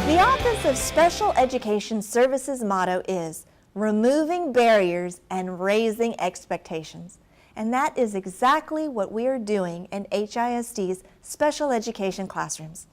The Office of Special Education Services motto is removing barriers and raising expectations. And that is exactly what we are doing in HISD's special education classrooms.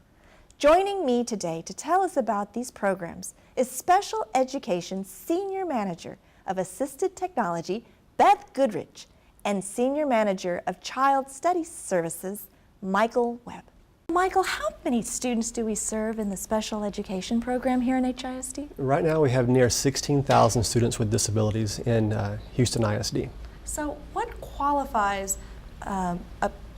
Joining me today to tell us about these programs is Special Education Senior Manager of Assisted Technology, Beth Goodrich, and Senior Manager of Child Study Services, Michael Webb. Michael, how many students do we serve in the special education program here in HISD? Right now we have near 16,000 students with disabilities in Houston ISD. So what qualifies a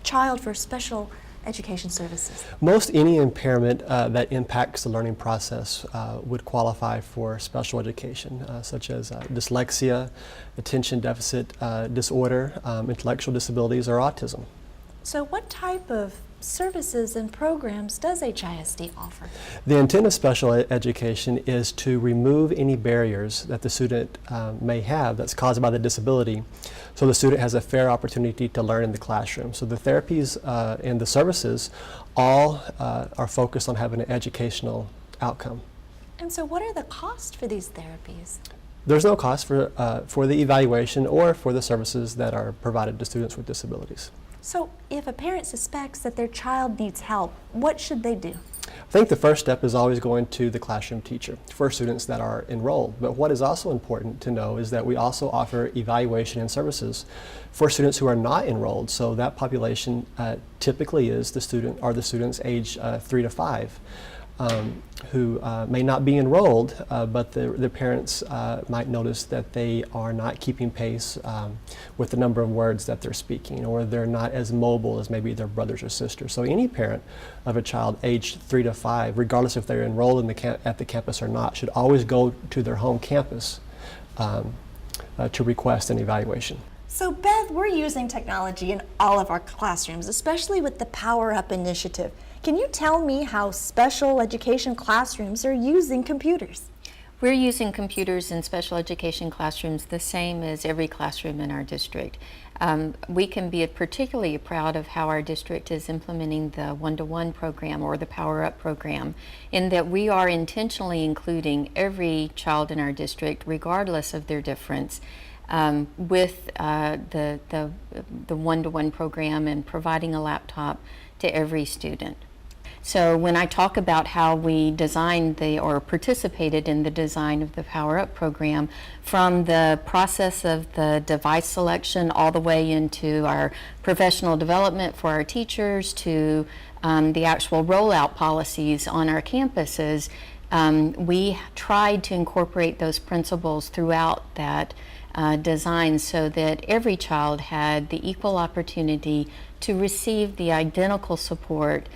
child for special education services? Most any impairment that impacts the learning process would qualify for special education, such as dyslexia, attention deficit disorder, intellectual disabilities, or autism. So what type of services and programs does HISD offer? The intent of special education is to remove any barriers that the student may have that's caused by the disability, so the student has a fair opportunity to learn in the classroom. So the therapies and the services all are focused on having an educational outcome. And so what are the costs for these therapies? There's no cost for the evaluation or for the services that are provided to students with disabilities. So if a parent suspects that their child needs help, what should they do? I think the first step is always going to the classroom teacher for students that are enrolled. But what is also important to know is that we also offer evaluation and services for students who are not enrolled. So that population typically is the students age 3 to 5. Who may not be enrolled, but the parents might notice that they are not keeping pace with the number of words that they're speaking, or they're not as mobile as maybe their brothers or sisters. So any parent of a child aged 3 to 5, regardless if they're enrolled in at the campus or not, should always go to their home campus to request an evaluation. So Beth, we're using technology in all of our classrooms, especially with the Power Up initiative. Can you tell me how special education classrooms are using computers? We're using computers in special education classrooms the same as every classroom in our district. We can be particularly proud of how our district is implementing the one-to-one program or the Power Up program, in that we are intentionally including every child in our district, regardless of their difference, with the one-to-one program and providing a laptop to every student. So when I talk about how we designed or participated in the design of the Power Up program, from the process of the device selection all the way into our professional development for our teachers to the actual rollout policies on our campuses, we tried to incorporate those principles throughout that design so that every child had the equal opportunity to receive the identical support,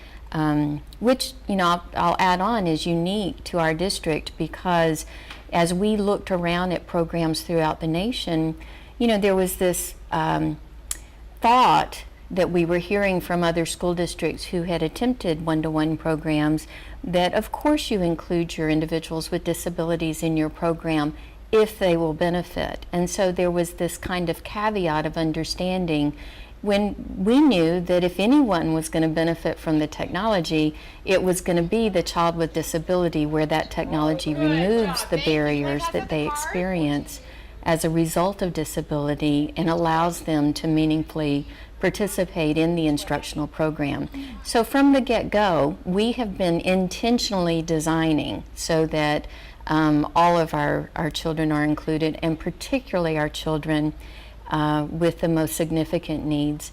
which, I'll add on, is unique to our district, because as we looked around at programs throughout the nation, there was this thought that we were hearing from other school districts who had attempted one-to-one programs, that of course you include your individuals with disabilities in your program if they will benefit. And so there was this kind of caveat of understanding, when we knew that if anyone was going to benefit from the technology, it was going to be the child with disability, where that technology removes the barriers that they experience as a result of disability and allows them to meaningfully participate in the instructional program. So from the get-go, we have been intentionally designing so that all of our children are included, and particularly our children with the most significant needs.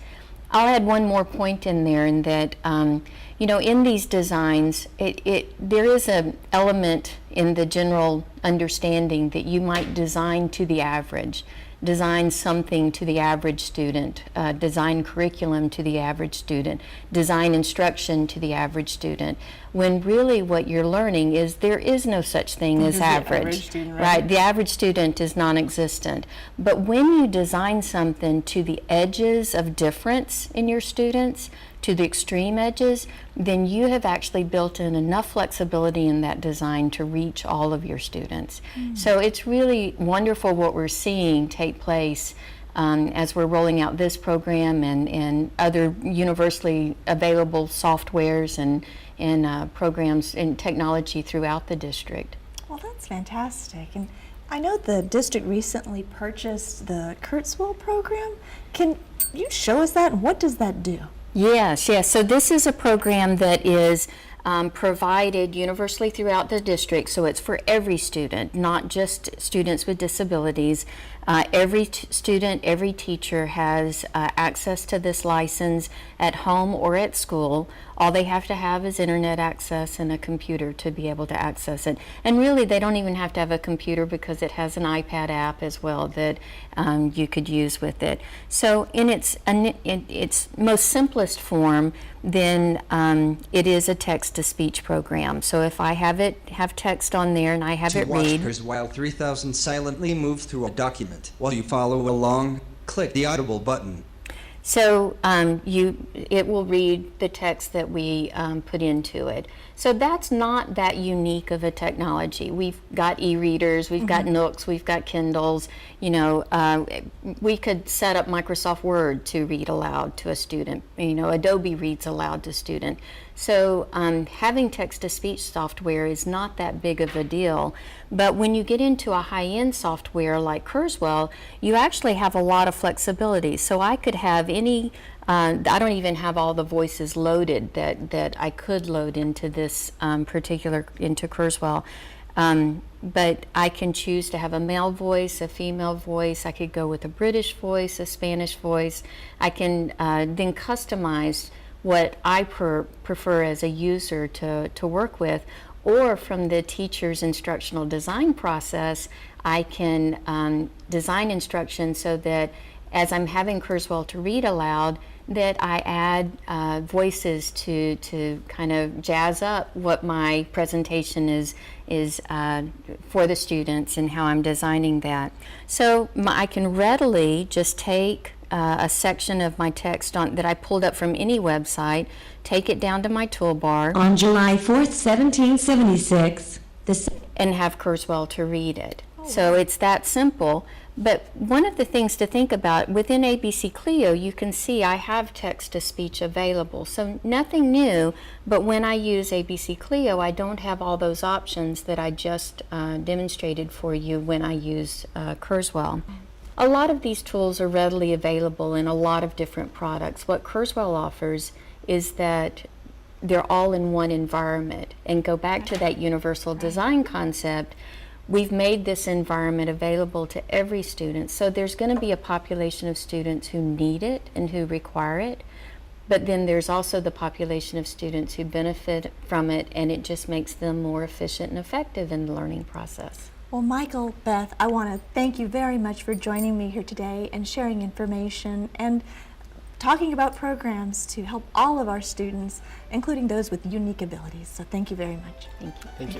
I'll add one more point in there, in that in these designs, there is an element in the general understanding that you might design to the average, design something to the average student, design curriculum to the average student, design instruction to the average student, when really what you're learning is there is no such thing as average, student, right? The average student is non-existent. But when you design something to the edges of difference in your students, to the extreme edges, then you have actually built in enough flexibility in that design to reach all of your students. So it's really wonderful what we're seeing take place as we're rolling out this program and other universally available softwares programs in technology throughout the district. Well, that's fantastic. And I know the district recently purchased the Kurzweil program. Can you show us that, and what does that do? Yes. So this is a program that is provided universally throughout the district, so it's for every student, not just students with disabilities. Every student, every teacher has access to this license at home or at school. All they have to have is internet access and a computer to be able to access it. And really, they don't even have to have a computer because it has an iPad app as well that you could use with it. So in its most simplest form, then it is a text-to-speech program. So if I have text on there and I have it read. While 3,000 silently move through a document. While you follow along, click the Audible button. So it will read the text that we put into it. So that's not that unique of a technology. We've got e-readers, we've got Nooks, we've got Kindles. We could set up Microsoft Word to read aloud to a student. Adobe reads aloud to student. So having text-to-speech software is not that big of a deal. But when you get into a high-end software like Kurzweil, you actually have a lot of flexibility. So I could have I don't even have all the voices loaded that I could load into this into Kurzweil. But I can choose to have a male voice, a female voice. I could go with a British voice, a Spanish voice. I can then customize what I prefer as a user to work with. Or from the teacher's instructional design process, I can design instructions so that as I'm having Kurzweil to read aloud, that I add voices to kind of jazz up what my presentation is for the students and how I'm designing that. So I can readily just take a section of my text that I pulled up from any website, take it down to my toolbar. On July 4th, 1776, and have Kurzweil to read it. So it's that simple. But one of the things to think about, within ABC Clio, you can see I have text-to-speech available. So nothing new, but when I use ABC Clio, I don't have all those options that I just demonstrated for you when I use Kurzweil. A lot of these tools are readily available in a lot of different products. What Kurzweil offers is that they're all in one environment. And go back to that universal design concept, we've made this environment available to every student. So there's going to be a population of students who need it and who require it. But then there's also the population of students who benefit from it, and it just makes them more efficient and effective in the learning process. Well, Michael, Beth, I want to thank you very much for joining me here today and sharing information and talking about programs to help all of our students, including those with unique abilities. So thank you very much. Thank you. Thank you.